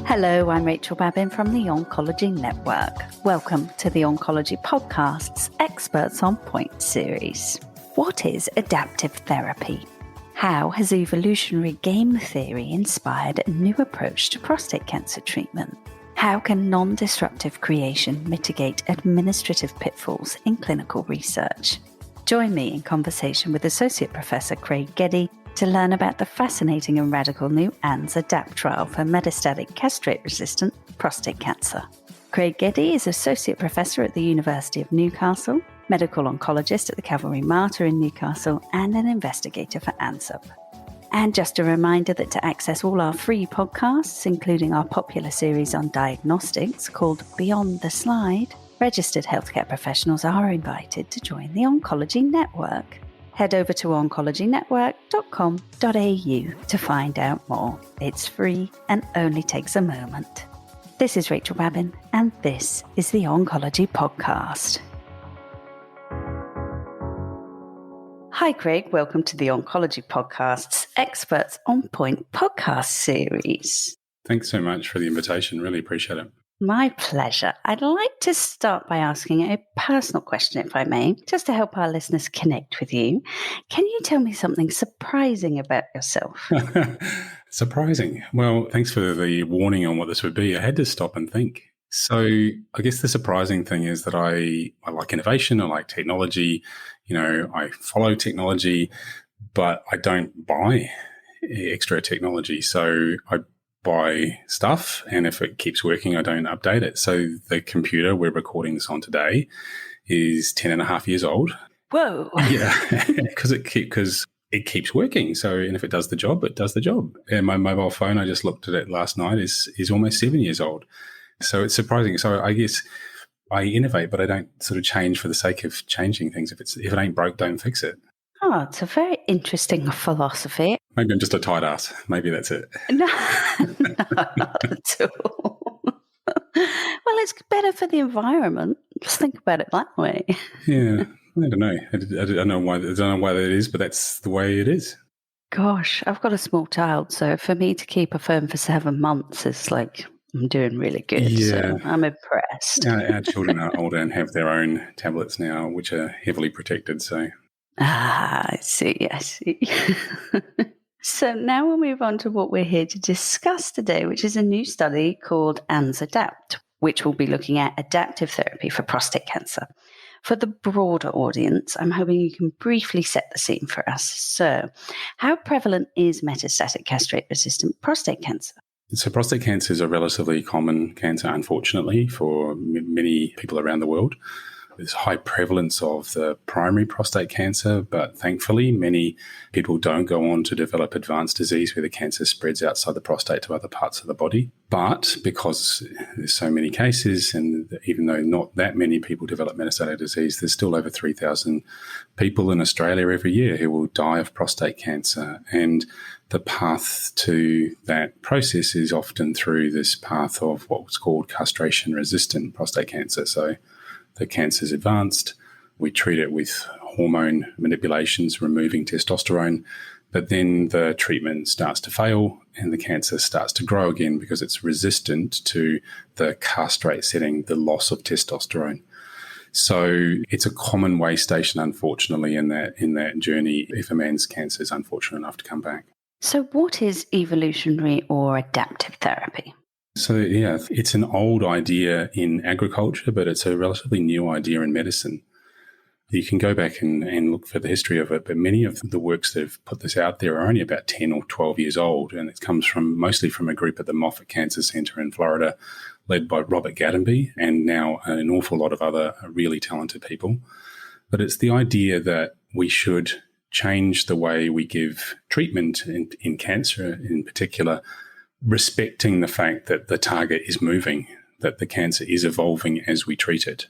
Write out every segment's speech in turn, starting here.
Hello, I'm Rachael Babin from the Oncology Network. Welcome to the Oncology Podcast's Experts on Point series. What is adaptive therapy? How has evolutionary game theory inspired a new approach to prostate cancer treatment? How can non-disruptive creation mitigate administrative pitfalls in clinical research? Join me in conversation with Associate Professor Craig Gedye to learn about the fascinating and radical new ANZadapt trial for metastatic castrate-resistant prostate cancer. Craig Gedye is Associate Professor at the University of Newcastle, Medical Oncologist at the Calvary Mater in Newcastle, and an investigator for ANZadapt. And just a reminder that to access all our free podcasts, including our popular series on diagnostics called Beyond the Slide, registered healthcare professionals are invited to join the Oncology Network. Head over to oncologynetwork.com.au to find out more. It's free and only takes a moment. This is Rachael Babin, and this is the Oncology Podcast. Hi, Craig. Welcome to the Oncology Podcast's Experts on Point podcast series. Thanks so much for the invitation. Really appreciate it. My pleasure. I'd like to start by asking a personal question, if I may, just to help our listeners connect with you. Can you tell me something surprising about yourself? Surprising? Well, thanks for the warning on what this would be. I had to stop and think. So I guess the surprising thing is that I like innovation, I like technology, I follow technology, but I don't buy extra technology. So I buy stuff, and if it keeps working, I don't update it. So the computer we're recording this on today is 10 and a half years old. Whoa. Yeah, because it keeps working. So, and if it does the job, it does the job. And my mobile phone, I just looked at it last night, is almost 7 years old. So it's surprising. So I guess I innovate, but I don't sort of change for the sake of changing things. If it ain't broke, don't fix it. Oh, it's a very interesting philosophy. Maybe I'm just a tight ass. Maybe that's it. No, not at all. Well, it's better for the environment. Just think about it that way. Yeah, I don't know. I don't know why that is, but that's the way it is. Gosh, I've got a small child, so for me to keep a phone for 7 months is like I'm doing really good. Yeah, so I'm impressed. Our children are older and have their own tablets now, which are heavily protected. So. I see. So now we'll move on to what we're here to discuss today, which is a new study called ANZadapt, which will be looking at adaptive therapy for prostate cancer. For the broader audience, I'm hoping you can briefly set the scene for us. So, how prevalent is metastatic castrate-resistant prostate cancer? So prostate cancer is a relatively common cancer, unfortunately, for many people around the world. There's high prevalence of the primary prostate cancer, but thankfully many people don't go on to develop advanced disease where the cancer spreads outside the prostate to other parts of the body. But because there's so many cases, and even though not that many people develop metastatic disease, there's still over 3,000 people in Australia every year who will die of prostate cancer. And the path to that process is often through this path of what's called castration-resistant prostate cancer. So the cancer is advanced, we treat it with hormone manipulations, removing testosterone, but then the treatment starts to fail and the cancer starts to grow again because it's resistant to the castrate setting, the loss of testosterone. So it's a common way station, unfortunately, in that journey if a man's cancer is unfortunate enough to come back. So what is evolutionary or adaptive therapy? So, yeah, it's an old idea in agriculture, but it's a relatively new idea in medicine. You can go back and look for the history of it, but many of the works that have put this out there are only about 10 or 12 years old, and it comes mostly from a group at the Moffitt Cancer Center in Florida, led by Robert Gatenby, and now an awful lot of other really talented people. But it's the idea that we should change the way we give treatment in cancer in particular, respecting the fact that the target is moving, that the cancer is evolving as we treat it.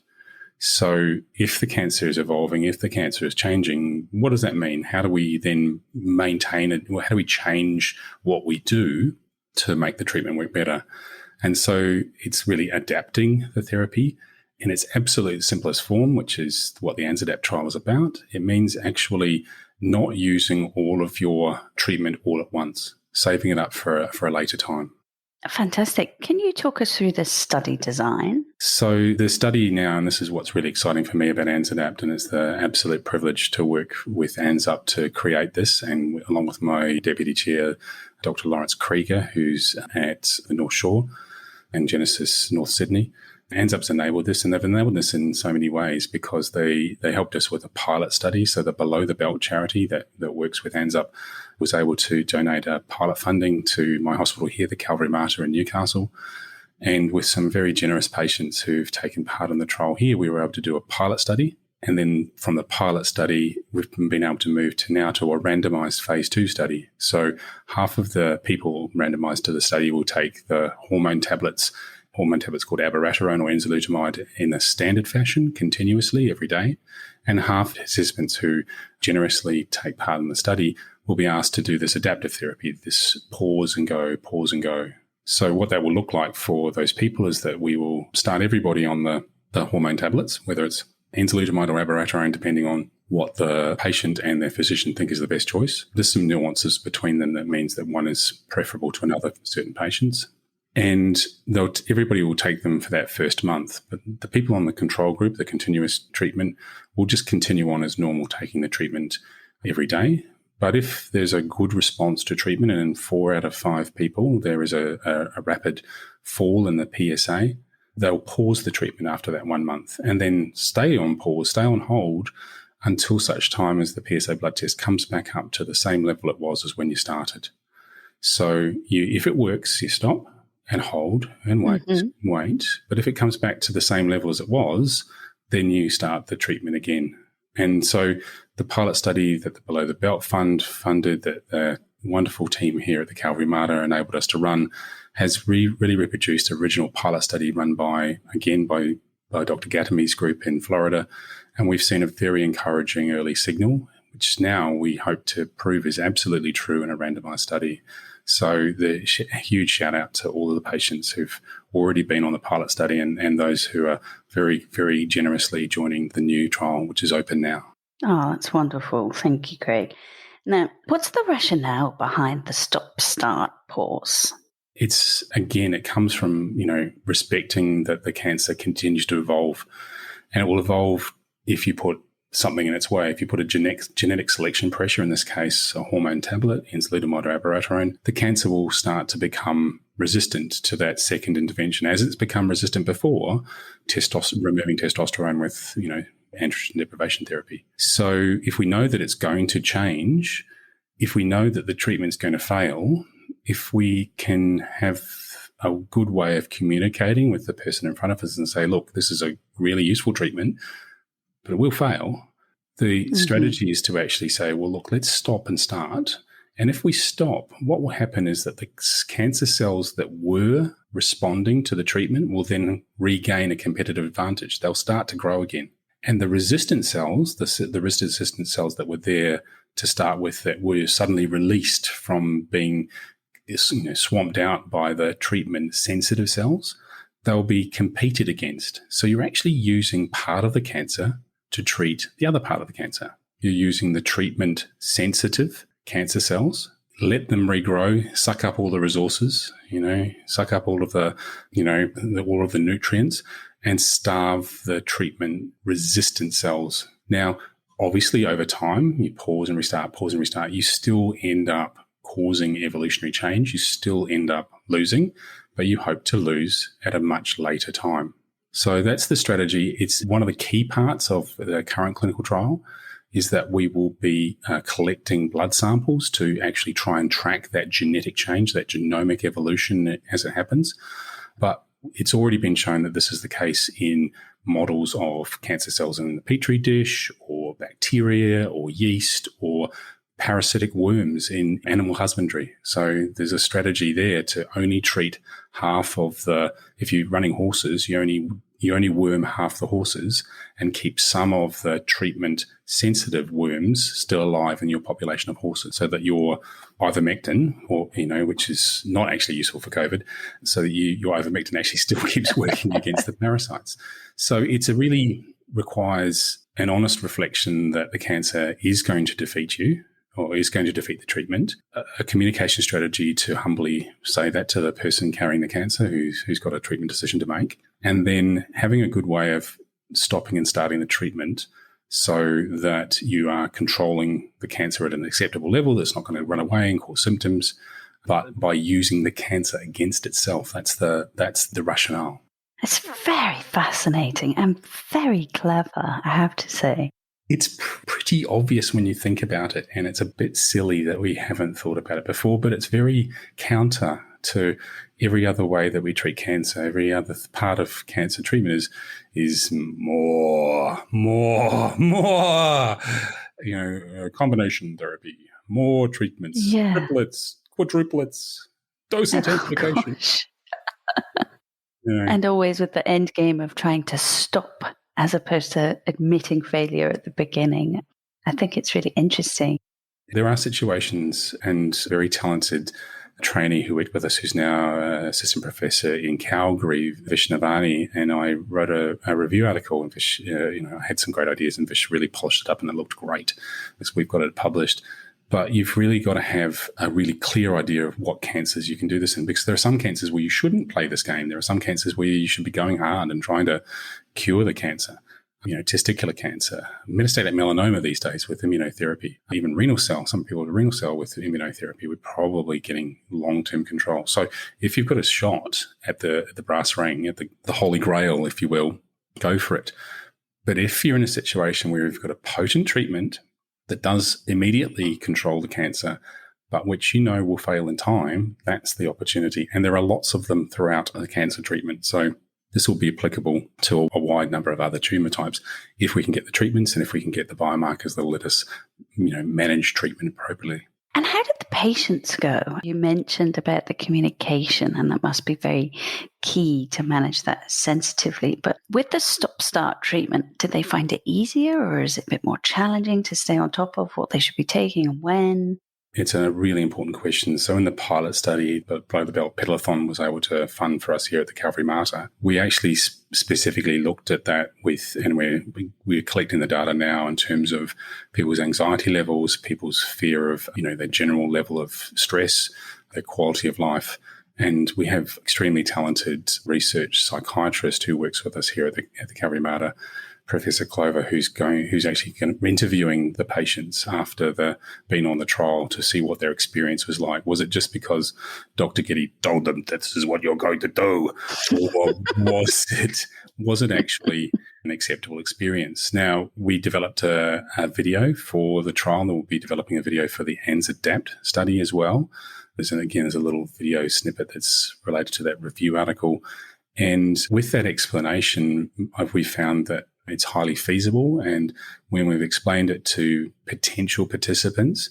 So if the cancer is evolving, if the cancer is changing, what does that mean? How do we then maintain it? How do we change what we do to make the treatment work better? And so it's really adapting the therapy in its absolute simplest form, which is what the ANZadapt trial is about. It means actually not using all of your treatment all at once, saving it up for a later time. Fantastic. Can you talk us through the study design? So the study now, and this is what's really exciting for me about ANZadapt, and it's the absolute privilege to work with ANZup to create this, and along with my deputy chair, Dr. Lawrence Krieger, who's at the North Shore and Genesis North Sydney. ANZup's enabled this, and they've enabled this in so many ways because they helped us with a pilot study. So the Below the Belt charity that works with ANZup was able to donate a pilot funding to my hospital here, the Calvary Mater in Newcastle. And with some very generous patients who've taken part in the trial here, we were able to do a pilot study. And then from the pilot study, we've been able to move to now to a randomized phase 2 study. So half of the people randomized to the study will take the hormone tablets called abiraterone or enzalutamide in a standard fashion continuously every day. And half participants who generously take part in the study will be asked to do this adaptive therapy, this pause and go. So what that will look like for those people is that we will start everybody on the hormone tablets, whether it's enzalutamide or abiraterone, depending on what the patient and their physician think is the best choice. There's some nuances between them that means that one is preferable to another for certain patients. And everybody will take them for that first month. But the people on the control group, the continuous treatment, will just continue on as normal, taking the treatment every day. But if there's a good response to treatment, and in 4 out of 5 people, there is a rapid fall in the PSA, they'll pause the treatment after that 1 month and then stay on hold until such time as the PSA blood test comes back up to the same level it was as when you started. So if it works, you stop and hold and wait. But if it comes back to the same level as it was, then you start the treatment again. And so the pilot study that the Below the Belt Fund funded, that the wonderful team here at the Calvary Mater enabled us to run, has really reproduced the original pilot study run by Dr. Gatime's group in Florida. And we've seen a very encouraging early signal, which now we hope to prove is absolutely true in a randomized study. So the huge shout out to all of the patients who've already been on the pilot study and those who are very, very generously joining the new trial, which is open now. Oh, that's wonderful. Thank you, Craig. Now, what's the rationale behind the stop, start, pause? It comes from, respecting that the cancer continues to evolve, and it will evolve if you put something in its way. If you put a genetic selection pressure, in this case, a hormone tablet, enzalutamide or abiraterone, the cancer will start to become resistant to that second intervention, as it's become resistant before removing testosterone with, androgen deprivation therapy. So if we know that it's going to change, if we know that the treatment's going to fail, if we can have a good way of communicating with the person in front of us and say, look, this is a really useful treatment, but it will fail. The strategy is to actually say, well, look, let's stop and start. And if we stop, what will happen is that the cancer cells that were responding to the treatment will then regain a competitive advantage. They'll start to grow again. And the resistant cells, the resistant cells that were there to start with, that were suddenly released from being swamped out by the treatment-sensitive cells, they'll be competed against. So you're actually using part of the cancer to treat the other part of the cancer. You're using the treatment-sensitive cancer cells, let them regrow, suck up all the resources, suck up all of the, all of the nutrients, and starve the treatment-resistant cells. Now, obviously, over time, you pause and restart, you still end up causing evolutionary change. You still end up losing, but you hope to lose at a much later time. So that's the strategy. It's one of the key parts of the current clinical trial is that we will be collecting blood samples to actually try and track that genetic change, that genomic evolution as it happens. But it's already been shown that this is the case in models of cancer cells in the petri dish, or bacteria, or yeast, or parasitic worms in animal husbandry. So there's a strategy there to only treat half of if you're running horses, you only worm half the horses and keep some of the treatment-sensitive worms still alive in your population of horses, so that your ivermectin, or which is not actually useful for COVID, so that your ivermectin actually still keeps working against the parasites. So it really requires an honest reflection that the cancer is going to defeat you. or is going to defeat the treatment, a communication strategy to humbly say that to the person carrying the cancer who's got a treatment decision to make, and then having a good way of stopping and starting the treatment so that you are controlling the cancer at an acceptable level that's not going to run away and cause symptoms, but by using the cancer against itself. That's the rationale. It's very fascinating and very clever, I have to say. It's pretty obvious when you think about it, and it's a bit silly that we haven't thought about it before, but it's very counter to every other way that we treat cancer. Every other part of cancer treatment is more, combination therapy, more treatments, triplets, quadruplets, dose intensification. And always with the end game of trying to stop as opposed to admitting failure at the beginning. I think it's really interesting. There are situations, and very talented trainee who worked with us, who's now assistant professor in Calgary, Vish Navani, and I wrote a review article, and Vish, I had some great ideas, and Vish really polished it up, and it looked great because we've got it published. But you've really got to have a really clear idea of what cancers you can do this in, because there are some cancers where you shouldn't play this game. There are some cancers where you should be going hard and trying to cure the cancer. Testicular cancer, metastatic melanoma these days with immunotherapy, even renal cell. Some people with renal cell with immunotherapy, we're probably getting long-term control. So if you've got a shot at the brass ring, at the holy grail, if you will, go for it. But if you're in a situation where you've got a potent treatment that does immediately control the cancer, but which will fail in time, that's the opportunity. And there are lots of them throughout the cancer treatment. So this will be applicable to a wide number of other tumour types if we can get the treatments and if we can get the biomarkers that will let us, manage treatment appropriately. And how did the patients go? You mentioned about the communication, and that must be very key to manage that sensitively. But with the stop-start treatment, did they find it easier, or is it a bit more challenging to stay on top of what they should be taking and when? It's a really important question. So in the pilot study that Below the Belt Peddle-a-thon was able to fund for us here at the Calvary Mater, we actually specifically looked at that and we're collecting the data now in terms of people's anxiety levels, people's fear of, their general level of stress, their quality of life. And we have extremely talented research psychiatrist who works with us here at the Calvary Mater, Professor Clover, who's actually interviewing the patients after being on the trial to see what their experience was like. Was it just because Dr. Gedye told them this is what you're going to do, or was it actually an acceptable experience? Now, we developed a video for the trial, and we'll be developing a video for the ANZadapt study as well. There's a little video snippet that's related to that review article. And with that explanation, we found that it's highly feasible. And when we've explained it to potential participants,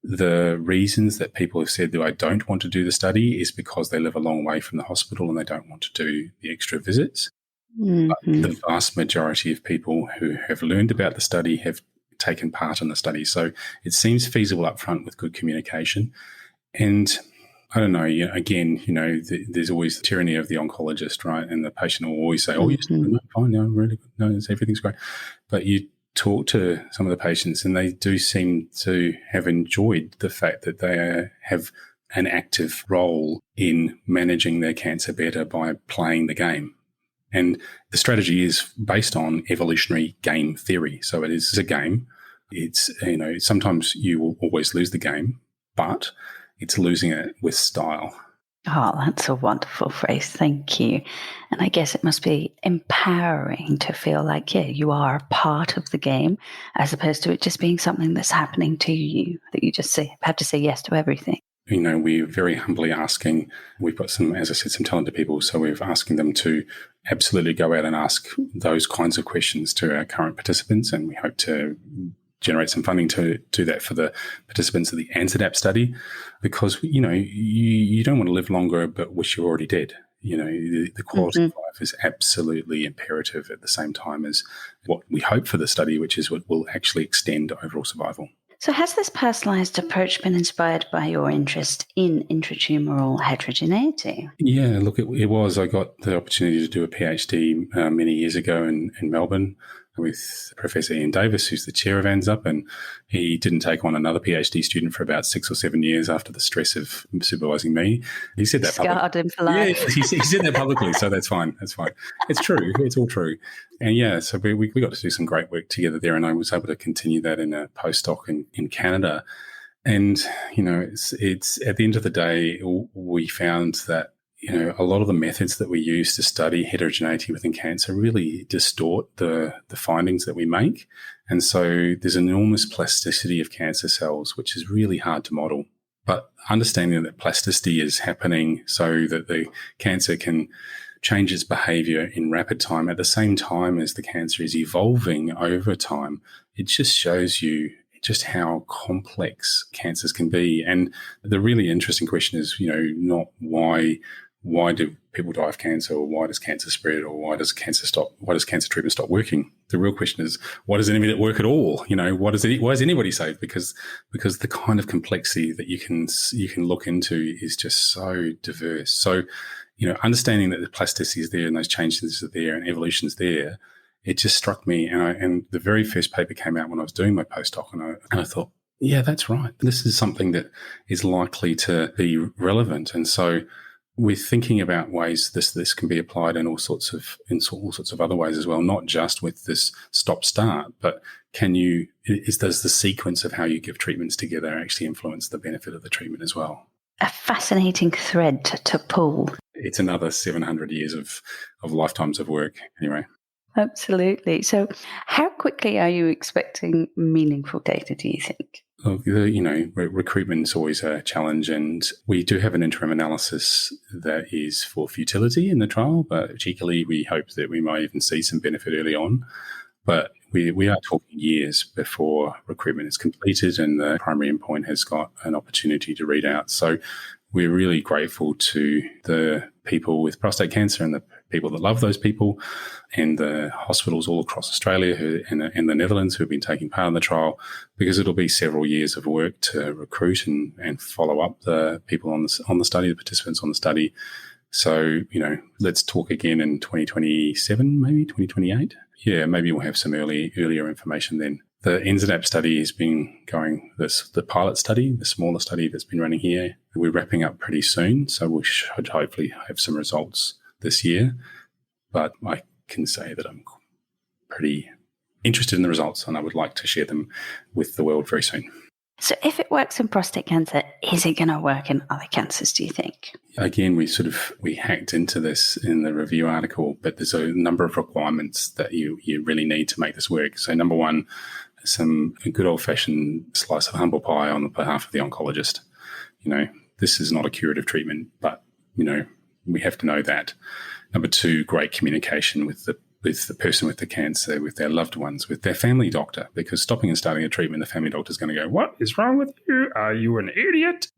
the reasons that people have said that I don't want to do the study is because they live a long way from the hospital and they don't want to do the extra visits. Mm-hmm. But the vast majority of people who have learned about the study have taken part in the study. So it seems feasible up front with good communication. And I don't know, there's always the tyranny of the oncologist, right? And the patient will always say, yes, no, fine, no, really good, no, everything's great. But you talk to some of the patients and they do seem to have enjoyed the fact that they have an active role in managing their cancer better by playing the game. And the strategy is based on evolutionary game theory. So it is a game. It's, sometimes you will always lose the game, but it's losing it with style. Oh, that's a wonderful phrase. Thank you. And I guess it must be empowering to feel like, you are a part of the game, as opposed to it just being something that's happening to you, that you just have to say yes to everything. We're very humbly asking, we've got some talented people, so we're asking them to absolutely go out and ask those kinds of questions to our current participants, and we hope to generate some funding to do that for the participants of the ANZadapt study, because, you don't want to live longer but wish you're already dead. The quality of life is absolutely imperative at the same time as what we hope for the study, which is what will actually extend overall survival. So has this personalised approach been inspired by your interest in intratumoral heterogeneity? Yeah, look, it was. I got the opportunity to do a PhD many years ago in Melbourne with Professor Ian Davis, who's the chair of ANZadapt, and he didn't take on another PhD student for about 6 or 7 years after the stress of supervising me. He said that publicly. Scarred him for life. Yeah, he said that publicly, so that's fine. That's fine. It's true. It's all true. And yeah, so we got to do some great work together there, and I was able to continue that in a postdoc in Canada. And, it's at the end of the day, we found that a lot of the methods that we use to study heterogeneity within cancer really distort the findings that we make. And so there's enormous plasticity of cancer cells, which is really hard to model. But understanding that plasticity is happening so that the cancer can change its behavior in rapid time at the same time as the cancer is evolving over time, it just shows you just how complex cancers can be. And the really interesting question is, not why do people die of cancer, or why does cancer spread, or why does cancer treatment stop working? The real question is, why does any of it work at all? Why is anybody safe? Because the kind of complexity that you can look into is just so diverse. So, understanding that the plasticity is there and those changes are there and evolution is there, it just struck me. And the very first paper came out when I was doing my postdoc, and I thought, yeah, that's right. This is something that is likely to be relevant. And so we're thinking about ways this can be applied in all sorts of other ways as well, not just with this stop-start, but does the sequence of how you give treatments together actually influence the benefit of the treatment as well? A fascinating thread to pull. It's another 700 years of lifetimes of work anyway. Absolutely. So how quickly are you expecting meaningful data, do you think? Recruitment is always a challenge, and we do have an interim analysis that is for futility in the trial, but cheekily we hope that we might even see some benefit early on. But we are talking years before recruitment is completed and the primary endpoint has got an opportunity to read out. So we're really grateful to the people with prostate cancer and the people that love those people, and the hospitals all across Australia and the Netherlands who have been taking part in the trial, because it'll be several years of work to recruit and follow up the people on the study, the participants on the study. So, let's talk again in 2027, maybe 2028. Yeah, maybe we'll have some earlier information then. The ANZadapt study has been going, the pilot study, the smaller study that's been running here, we're wrapping up pretty soon. So we should hopefully have some results this year. But I can say that I'm pretty interested in the results and I would like to share them with the world very soon. So if it works in prostate cancer, is it going to work in other cancers, do you think? Again, we hacked into this in the review article, but there's a number of requirements that you really need to make this work. So number one, a good old-fashioned slice of humble pie on the behalf of the oncologist. This is not a curative treatment, but, we have to know that. Number two, great communication with the person with the cancer, with their loved ones, with their family doctor, because stopping and starting a treatment, the family doctor is going to go, "What is wrong with you? Are you an idiot?"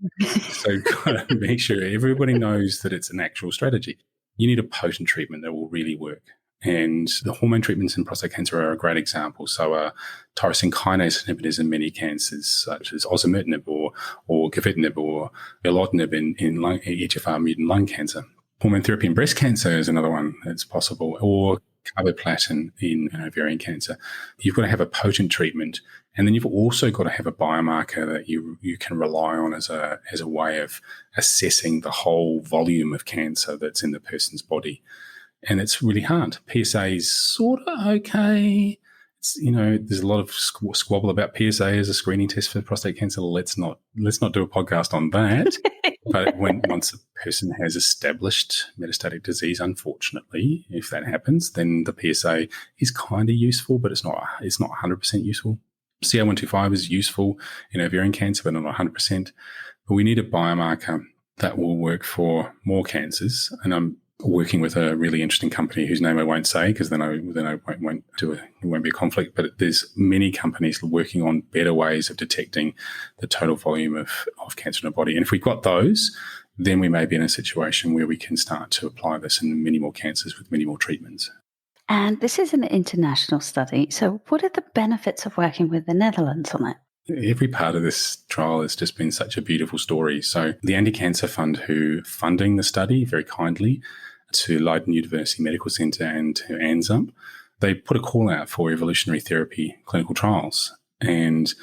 So got to make sure everybody knows that it's an actual strategy. You need a potent treatment that will really work. And the hormone treatments in prostate cancer are a great example. So tyrosine kinase inhibitors in many cancers, such as osimertinib or gefitinib or erlotinib in EGFR mutant lung cancer. Hormone therapy in breast cancer is another one that's possible, or carboplatin in ovarian cancer. You've got to have a potent treatment, and then you've also got to have a biomarker that you can rely on as a way of assessing the whole volume of cancer that's in the person's body. And it's really hard. PSA is sort of okay. There's a lot of squabble about PSA as a screening test for prostate cancer. Let's not do a podcast on that. But once a person has established metastatic disease, unfortunately, if that happens, then the PSA is kind of useful, but it's not 100% useful. CA-125 is useful in ovarian cancer, but not 100%. But we need a biomarker that will work for more cancers. And I'm working with a really interesting company whose name I won't say, because then I won't be a conflict. But there's many companies working on better ways of detecting the total volume of cancer in the body. And if we've got those, then we may be in a situation where we can start to apply this in many more cancers with many more treatments. And this is an international study. So what are the benefits of working with the Netherlands on it? Every part of this trial has just been such a beautiful story. So the Anti-Cancer Fund, who funding the study very kindly, to Leiden University Medical Centre and to ANZadapt, they put a call out for evolutionary therapy clinical trials, and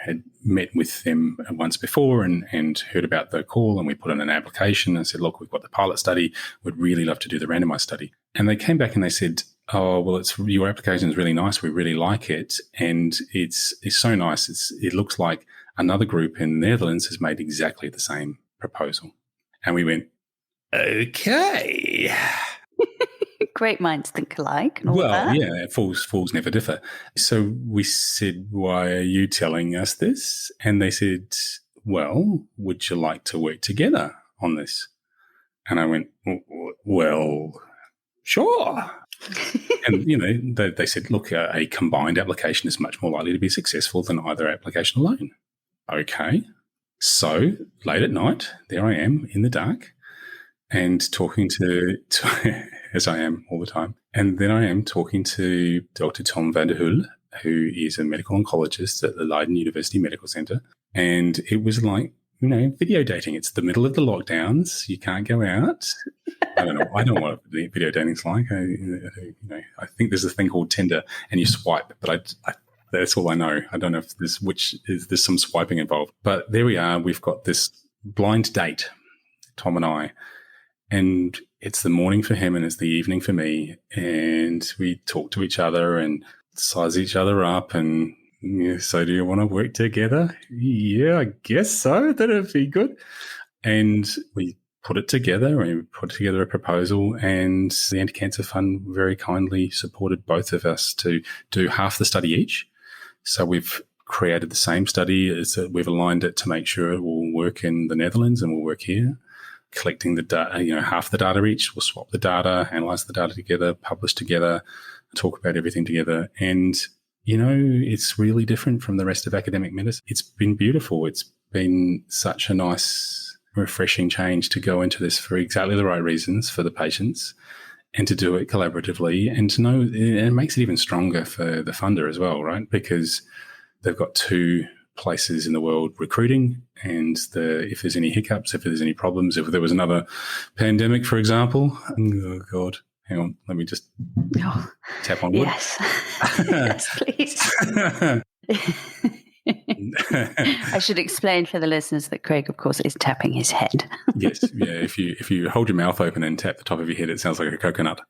had met with them once before and heard about the call, and we put in an application and said, look, we've got the pilot study, we'd really love to do the randomized study. And they came back and they said, oh, well, your application is really nice, we really like it, and it's so nice, it looks like another group in the Netherlands has made exactly the same proposal. And we went, okay. Great minds think alike and all well, that. Yeah, fools never differ. So we said, why are you telling us this? And they said, well, would you like to work together on this? And I went, well, sure. And, they said, look, a combined application is much more likely to be successful than either application alone. Okay. So late at night, there I am in the dark and talking to as I am all the time. And then I am talking to Dr. Tom van der Hul, who is a medical oncologist at the Leiden University Medical Center. And it was like, video dating. It's the middle of the lockdowns. You can't go out. I don't know. I don't know what video dating's like. I think there's a thing called Tinder and you swipe, but that's all I know. I don't know if there's some swiping involved. But there we are. We've got this blind date, Tom and I. And it's the morning for him and it's the evening for me. And we talk to each other and size each other up. And so do you want to work together? Yeah, I guess so. That'd be good. And we put it together and we put together a proposal, and the Anti-Cancer Fund very kindly supported both of us to do half the study each. So we've created the same study. We've aligned it to make sure it will work in the Netherlands and will work here. Collecting the data, half the data each. We'll swap the data, analyze the data together, publish together, talk about everything together. And, it's really different from the rest of academic medicine. It's been beautiful. It's been such a nice, refreshing change to go into this for exactly the right reasons for the patients and to do it collaboratively, and to know it makes it even stronger for the funder as well, right? Because they've got two places in the world recruiting, and if there's any hiccups, if there's any problems, if there was another pandemic, for example, oh God, hang on, let me just tap on wood. Yes, yes, please. I should explain for the listeners that Craig, of course, is tapping his head. Yes, yeah. If you hold your mouth open and tap the top of your head, it sounds like a coconut.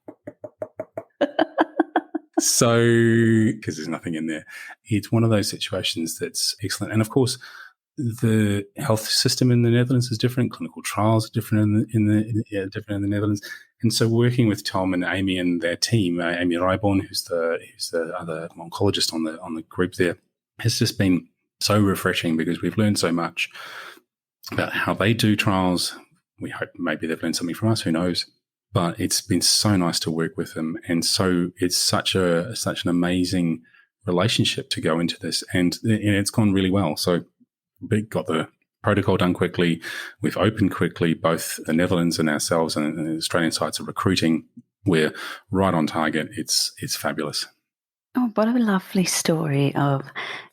So, because there's nothing in there, it's one of those situations that's excellent. And of course, the health system in the Netherlands is different. Clinical trials are different in the Netherlands. And so, working with Tom and Amy and their team, Amy Rijborn, who's the other oncologist on the group there, has just been so refreshing, because we've learned so much about how they do trials. We hope maybe they've learned something from us. Who knows? But it's been so nice to work with them, and so it's such an amazing relationship to go into this, and it's gone really well. So we got the protocol done quickly. We've opened quickly. Both the Netherlands and ourselves and the Australian sites are recruiting. We're right on target. It's fabulous. Oh, what a lovely story of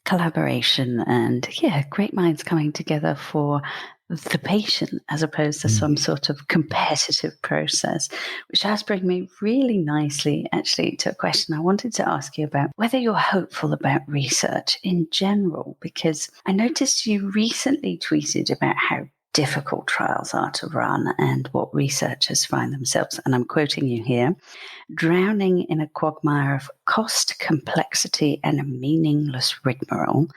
collaboration and, great minds coming together for the patient as opposed to some sort of competitive process, which does bring me really nicely, actually, to a question I wanted to ask you about whether you're hopeful about research in general, because I noticed you recently tweeted about how difficult trials are to run and what researchers find themselves, and I'm quoting you here, drowning in a quagmire of cost, complexity, and a meaningless rigmarole,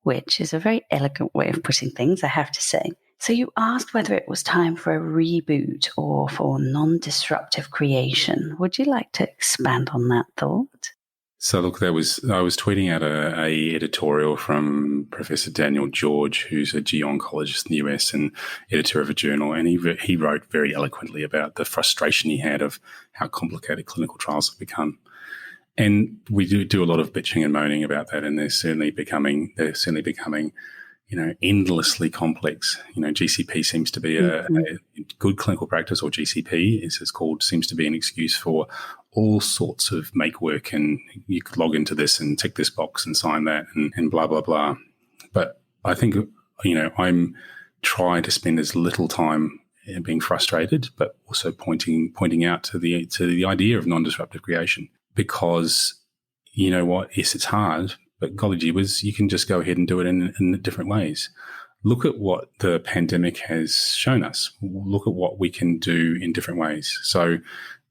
which is a very elegant way of putting things, I have to say. So you asked whether it was time for a reboot or for non-disruptive creation. Would you like to expand on that thought? So look, I was tweeting out a editorial from Professor Daniel George, who's a GI oncologist in the US and editor of a journal, and he wrote very eloquently about the frustration he had of how complicated clinical trials have become. And we do a lot of bitching and moaning about that, and they're certainly becoming endlessly complex. GCP seems to be a good clinical practice, or GCP as it's called, seems to be an excuse for all sorts of make work, and you could log into this and tick this box and sign that and blah, blah, blah. But I think, I'm trying to spend as little time being frustrated, but also pointing out to the idea of non-disruptive creation. because you know what? Yes, it's hard, but golly gee whiz, you can just go ahead and do it in different ways. Look at what the pandemic has shown us. Look at what we can do in different ways. So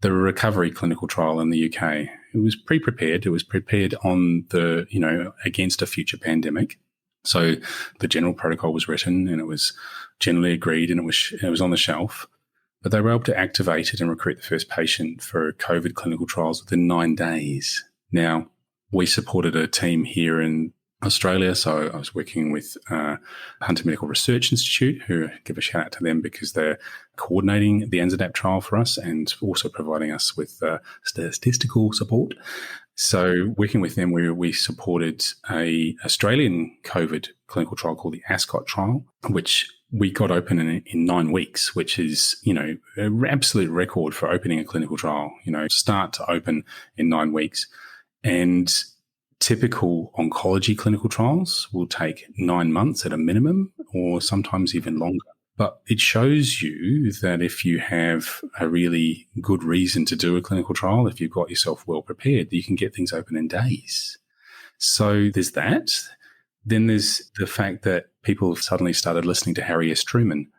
the recovery clinical trial in the UK, it was pre-prepared. It was prepared on the, against a future pandemic. So the general protocol was written and it was generally agreed and it was on the shelf. But they were able to activate it and recruit the first patient for COVID clinical trials within 9 days. Now, we supported a team here in Australia. So I was working with Hunter Medical Research Institute, who give a shout out to them because they're coordinating the ANZadapt trial for us and also providing us with statistical support. So working with them, we supported a Australian COVID clinical trial called the ASCOT trial, which we got open in 9 weeks, which is, an absolute record for opening a clinical trial, start to open in 9 weeks. And typical oncology clinical trials will take 9 months at a minimum, or sometimes even longer. But it shows you that if you have a really good reason to do a clinical trial, if you've got yourself well prepared, you can get things open in days. So there's that. Then there's the fact that people have suddenly started listening to Harry S. Truman.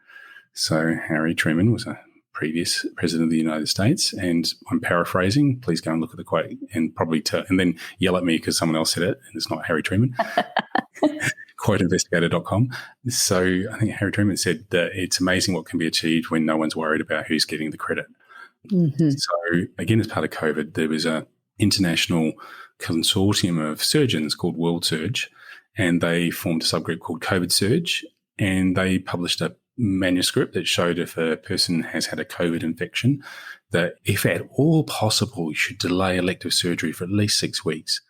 So Harry Truman was a previous president of the United States, and I'm paraphrasing. Please go and look at the quote and and then yell at me because someone else said it and it's not Harry Truman. Quoteinvestigator.com. So I think Harry Truman said that it's amazing what can be achieved when no one's worried about who's getting the credit. Mm-hmm. So again, as part of COVID, there was an international consortium of surgeons called World Surge, and they formed a subgroup called COVID Surge, and they published a manuscript that showed if a person has had a COVID infection, that if at all possible, you should delay elective surgery for at least 6 weeks,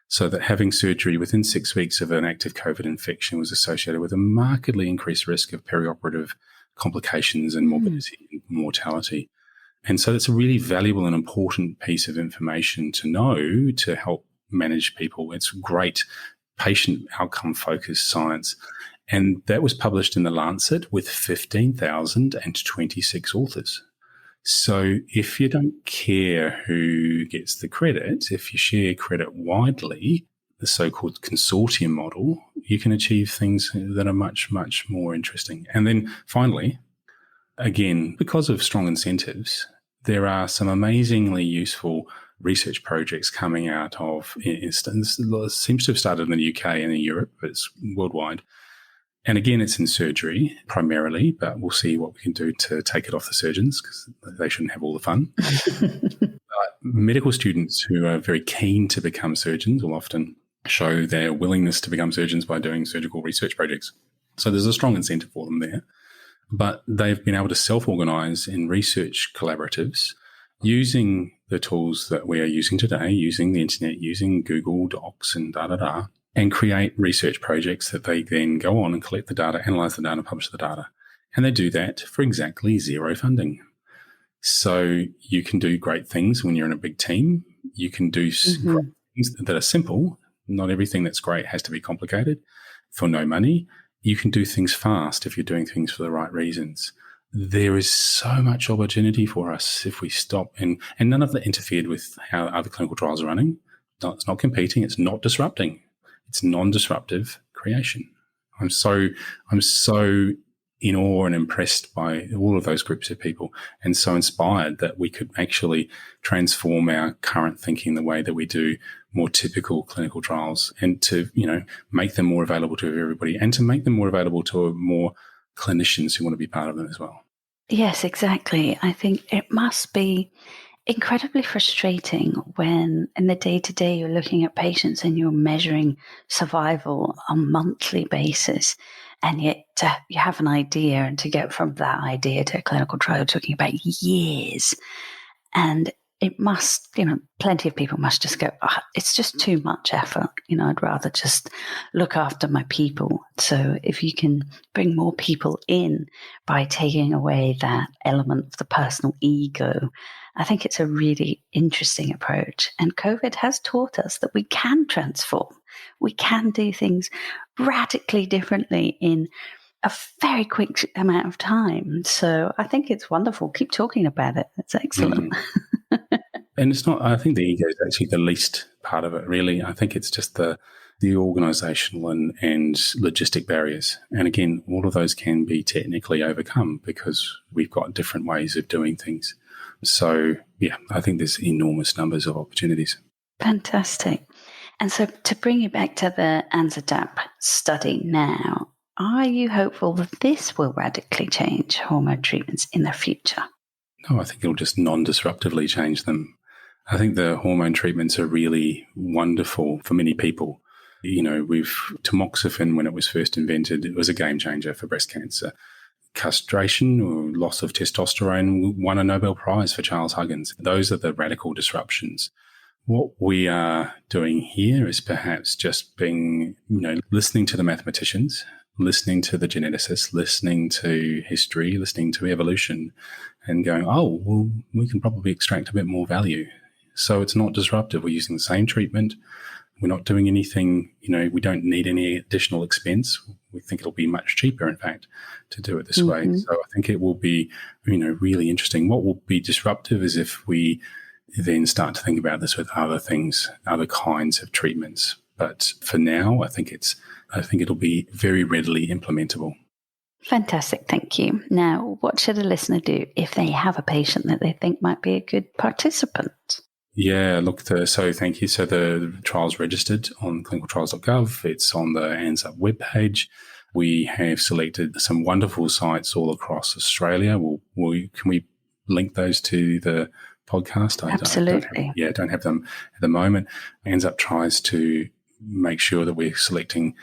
so that having surgery within 6 weeks of an active COVID infection was associated with a markedly increased risk of perioperative complications and morbidity and mortality. And so it's a really valuable and important piece of information to know to help manage people. It's great patient outcome-focused science. And that was published in The Lancet with 15,026 authors. So if you don't care who gets the credit, if you share credit widely, the so-called consortium model, you can achieve things that are much, much more interesting. And then finally, again, because of strong incentives, there are some amazingly useful research projects coming out of, it seems to have started in the UK and in Europe, but it's worldwide. And again, it's in surgery primarily, but we'll see what we can do to take it off the surgeons because they shouldn't have all the fun. Medical students who are very keen to become surgeons will often show their willingness to become surgeons by doing surgical research projects. So there's a strong incentive for them there. But they've been able to self-organise in research collaboratives using the tools that we are using today, using the internet, using Google Docs and and create research projects that they then go on and collect the data, analyse the data, publish the data. And they do that for exactly zero funding. So you can do great things when you're in a big team. You can do things that are simple. Not everything that's great has to be complicated for no money. You can do things fast if you're doing things for the right reasons. There is so much opportunity for us if we stop, and none of that interfered with how other clinical trials are running. It's not competing. It's not disrupting. It's non-disruptive creation. I'm so in awe and impressed by all of those groups of people, and so inspired that we could actually transform our current thinking the way that we do more typical clinical trials, and to make them more available to everybody, and to make them more available to more clinicians who want to be part of them as well. Yes, exactly. I think it must be incredibly frustrating when in the day-to-day you're looking at patients and you're measuring survival on a monthly basis, and yet you have an idea, and to get from that idea to a clinical trial, talking about years. And it must, plenty of people must just go, it's just too much effort. I'd rather just look after my people. So if you can bring more people in by taking away that element of the personal ego, I think it's a really interesting approach. And COVID has taught us that we can transform. We can do things radically differently in a very quick amount of time. So I think it's wonderful. Keep talking about it. It's excellent. And it's not, I think the ego is actually the least part of it, really. I think it's just the organisational and logistic barriers. And again, all of those can be technically overcome because we've got different ways of doing things. So, yeah, I think there's enormous numbers of opportunities. Fantastic. And so to bring you back to the ANZadapt study now, are you hopeful that this will radically change hormone treatments in the future? No, I think it'll just non-disruptively change them. I think the hormone treatments are really wonderful for many people. You know, tamoxifen, when it was first invented, it was a game changer for breast cancer. Castration or loss of testosterone won a Nobel Prize for Charles Huggins. Those are the radical disruptions. What we are doing here is perhaps just listening to the mathematicians, listening to the geneticists, listening to history, listening to evolution, and going, oh, well, we can probably extract a bit more value. So it's not disruptive. We're using the same treatment. We're not doing anything, we don't need any additional expense. We think it'll be much cheaper, in fact, to do it this way. So I think it will be, really interesting. What will be disruptive is if we then start to think about this with other things, other kinds of treatments. But for now, I think it'll be very readily implementable. Fantastic. Thank you. Now, what should a listener do if they have a patient that they think might be a good participant? Yeah, look, so thank you. So the trial's registered on clinicaltrials.gov. It's on the ANZadapt webpage. We have selected some wonderful sites all across Australia. Can we link those to the podcast? Absolutely. I don't have them at the moment. ANZadapt tries to make sure that we're selecting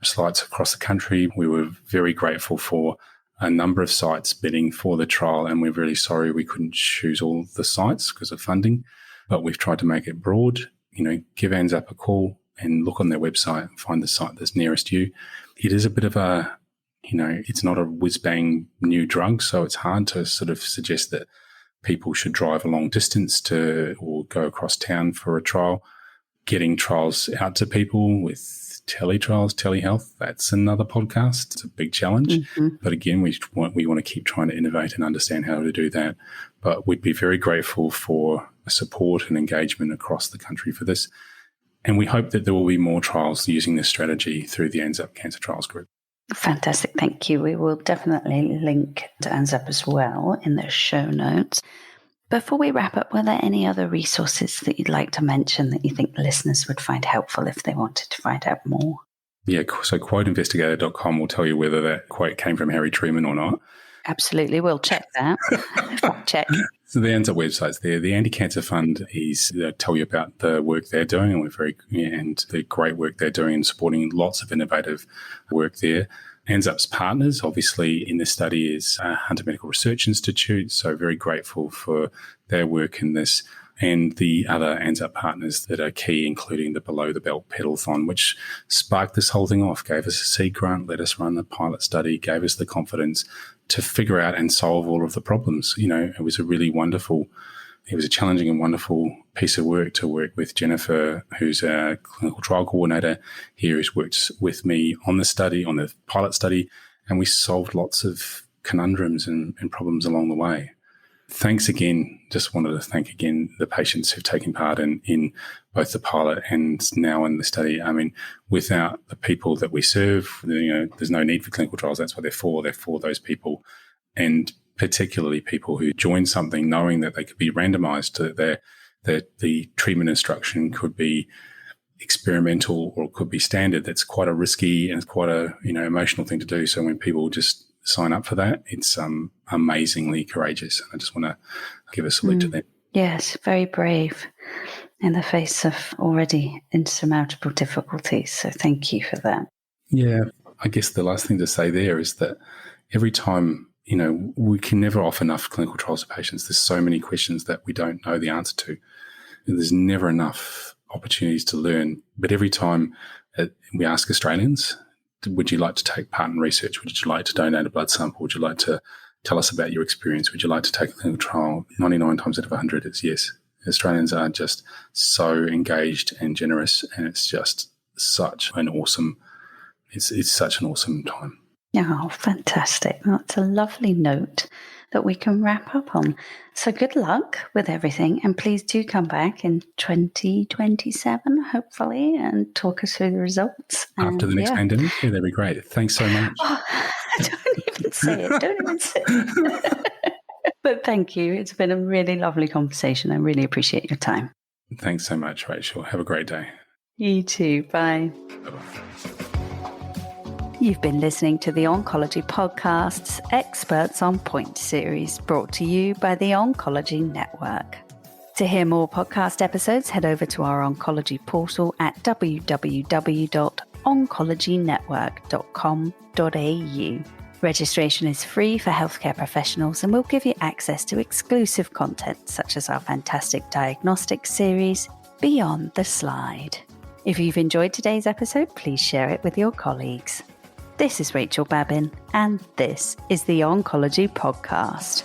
sites across the country. We were very grateful for a number of sites bidding for the trial, and we're really sorry we couldn't choose all the sites because of funding. But we've tried to make it broad. Give ANZadapt a call and look on their website and find the site that's nearest you. It is a bit of a, it's not a whiz-bang new drug, so it's hard to sort of suggest that people should drive a long distance or go across town for a trial. Getting trials out to people with telehealth, that's another podcast. It's a big challenge. But again, we want to keep trying to innovate and understand how to do that. But we'd be very grateful for support and engagement across the country for this. And we hope that there will be more trials using this strategy through the ANZadapt Cancer Trials Group. Fantastic. Thank you. We will definitely link to ANZadapt as well in the show notes. Before we wrap up, were there any other resources that you'd like to mention that you think listeners would find helpful if they wanted to find out more? Yeah, so quoteinvestigator.com will tell you whether that quote came from Harry Truman or not. Absolutely. We'll check that. Fact check. So the ANZadapt website's there. The Anti-Cancer Fund tell you about the work they're doing, and the great work they're doing in supporting lots of innovative work there. ANZadapt's partners, obviously, in this study is Hunter Medical Research Institute, so very grateful for their work in this, and the other ANZadapt partners that are key, including the Below the Belt Pedalathon, which sparked this whole thing off, gave us a seed grant, let us run the pilot study, gave us the confidence to figure out and solve all of the problems. It was a challenging and wonderful piece of work to work with Jennifer, who's a clinical trial coordinator here, who's worked with me on the pilot study, and we solved lots of conundrums and problems along the way. Thanks again. Just wanted to thank again the patients who've taken part in both the pilot and now in the study. I mean, without the people that we serve, there's no need for clinical trials. That's what they're for. They're for those people, and particularly people who join something knowing that they could be randomized, that the treatment instruction could be experimental or could be standard. That's quite a risky and quite a emotional thing to do. So when people just sign up for that, it's amazingly courageous. And I just want to give a salute to them. Yes, very brave in the face of already insurmountable difficulties. So thank you for that. Yeah, I guess the last thing to say there is that every time, we can never offer enough clinical trials to patients. There's so many questions that we don't know the answer to. And there's never enough opportunities to learn. But every time we ask Australians, would you like to take part in research? Would you like to donate a blood sample? Would you like to tell us about your experience? Would you like to take a clinical trial? 99 times out of 100 is yes. Australians are just so engaged and generous, and it's just such an awesome time. Oh, fantastic. That's a lovely note that we can wrap up on. So good luck with everything. And please do come back in 2027, hopefully, and talk us through the results. After the next pandemic? Yeah, that'd be great. Thanks so much. Oh, don't even say it. Don't even say it. But thank you. It's been a really lovely conversation. I really appreciate your time. Thanks so much, Rachel. Have a great day. You too. Bye. Bye-bye. You've been listening to the Oncology Podcast's Experts on Point series, brought to you by the Oncology Network. To hear more podcast episodes, head over to our oncology portal at www.oncologynetwork.com.au. Registration is free for healthcare professionals and will give you access to exclusive content such as our fantastic diagnostics series, Beyond the Slide. If you've enjoyed today's episode, please share it with your colleagues. This is Rachael Babin, and this is the Oncology Podcast.